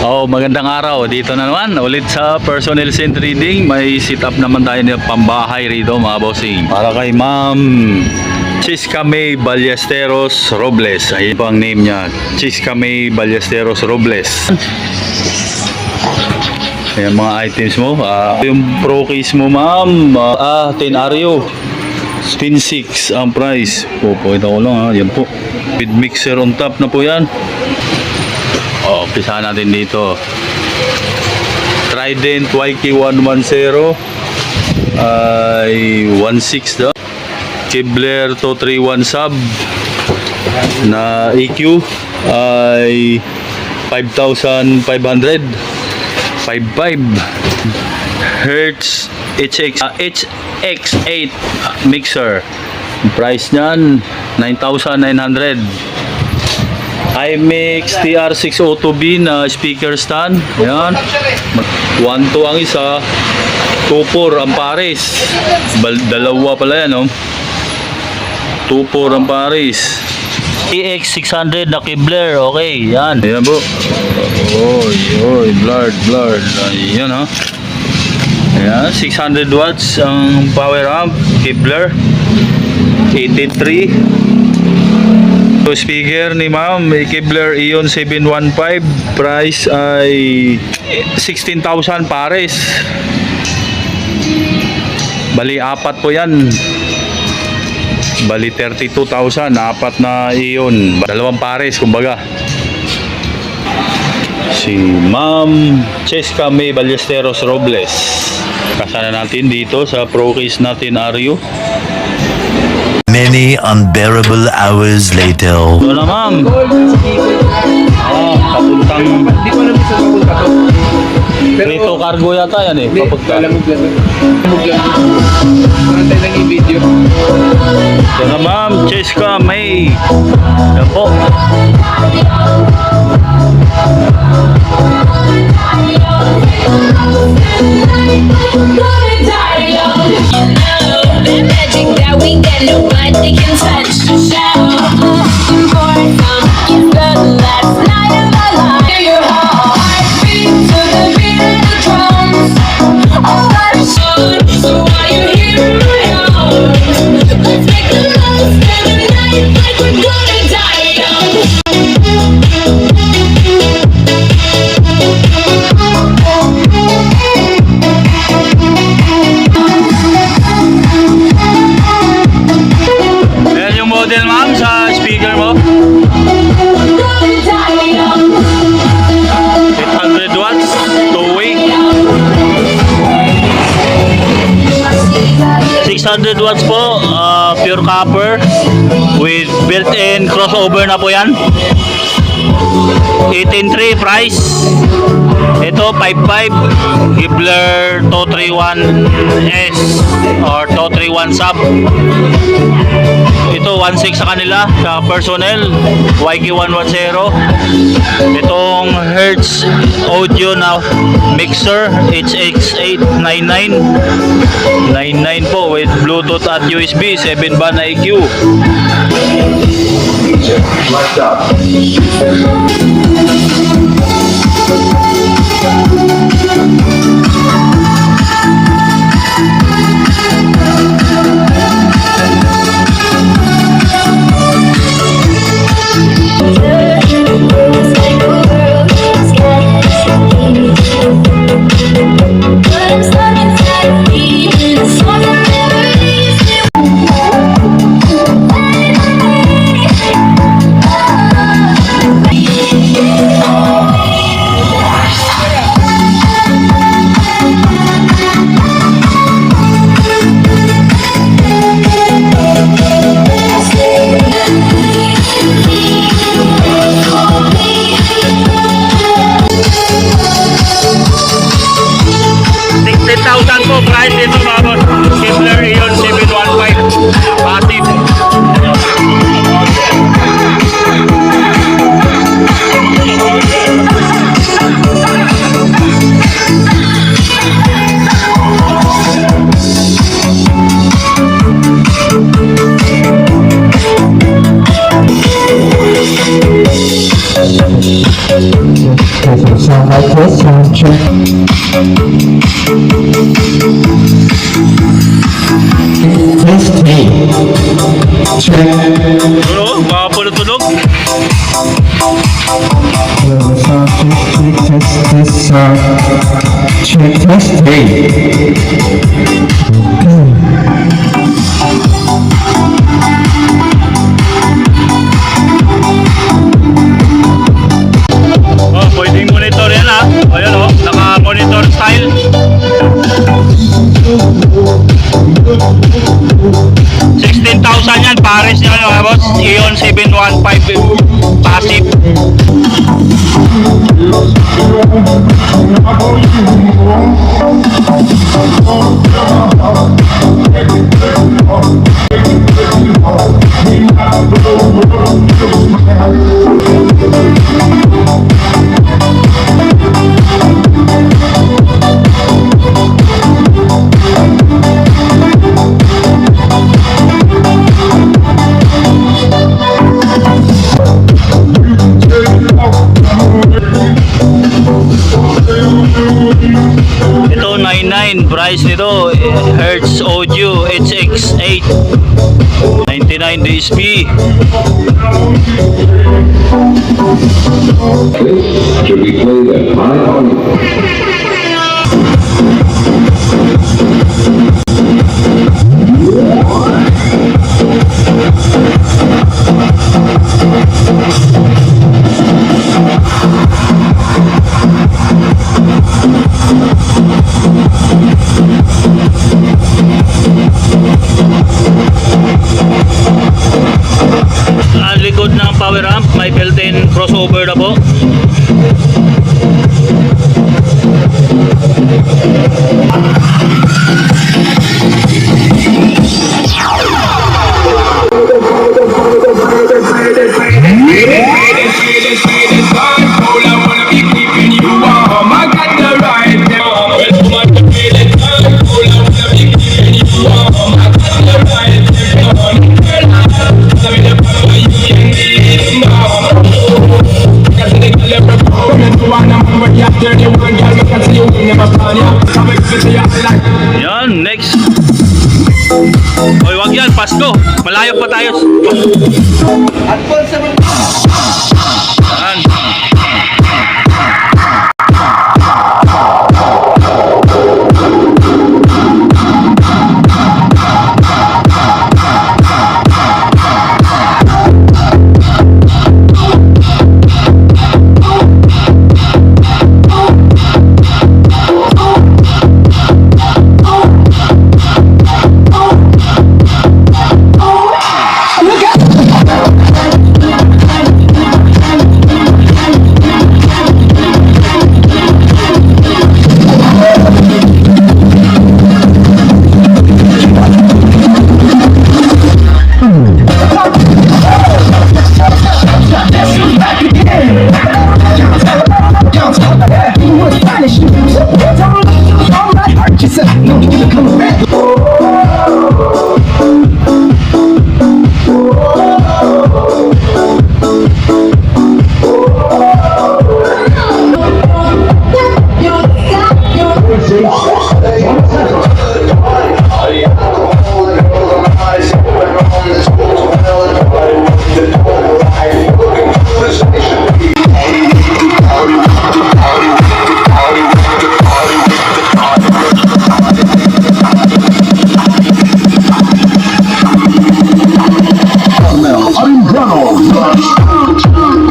Magandang araw. Dito na naman ulit sa Personal Scent Reading. May sit up naman tayo ng pambahay rito mga bossing. Para kay Ma'am Chiska May Ballesteros Robles. Ayun po ang name niya, Chiska May Ballesteros Robles. Ayan mga items mo. Yung pro case mo ma'am, 10 Ario. Spin 6 ang price. Ito ko lang ha. Yan po. With mixer on top na po yan. Umpisa natin dito. Trident YK110 ay 1.6 daw. Kibler 231 sub na EQ ay 5,500. 55 Hertz HX8 mixer. Price niyan 9,900. iMix TR602B na speaker stand. Ayan. 1.2 ang isa. 2.4 ang pares. Dalawa pala yan, no? 2.4 ang pares. EX600 na Kibler. Okay, yan. Ayan po. Blurred. Ayan, ha. Ayan, 600 watts ang power amp. Kibler. 83. Speaker ni ma'am, Kibler Ion 715, price ay 16,000 pares. Bali apat po yan. Bali 32,000, apat na Ion, dalawang pares kumbaga. Si Ma'am Chiska May Ballesteros Robles. Kasana natin dito sa pro case natin Ario. Many unbearable hours later. Ito na ma'am. Papuntang Hindi ko alam kung saan papunta to. Rito cargo yata yan eh. Papunta. Lamog lang. Nantay lang yung video. Ito na ma'am, Chiska May. Yan po. Nobody can touch the show. For some, it's the last night of my life. Hear your heart beat to the beat of the drums. Oh, I'm sure. So while you're here in my arms, let's make the most of the night like we're gonna die young. Model ma'am sa speaker mo. 800 watts, 2-way. 600 watts po, pure copper with built-in crossover na po yan. 18.3 price. Ito 5.5 Kibler 231S or 231 sub. Ito 1.6 sa kanila sa personnel YK110. Itong Hertz audio na mixer HX899 99 po with Bluetooth at USB 7 band na EQ. What's up? Po price dito mga boss. Kibler Ion 715 passive. sound like this sound check. Test tape. Check. Ano? Makapulot-tulog? The sound check. Test sound. Check. Test tape. Oh, pwedeng monitor yan ha. Ayan oh, naka-monitor style. $16,000 yan, pares nyo mga boss. Ion 715 passive. Ito 99 price nito, Hertz Audio HX8 99 DSP. This should be played at high volume. Ang likod ng power amp, may built-in crossover na po. Yan, next. Oy, wag yan, Pasko. Malayo pa tayo. Yan. Unbridled.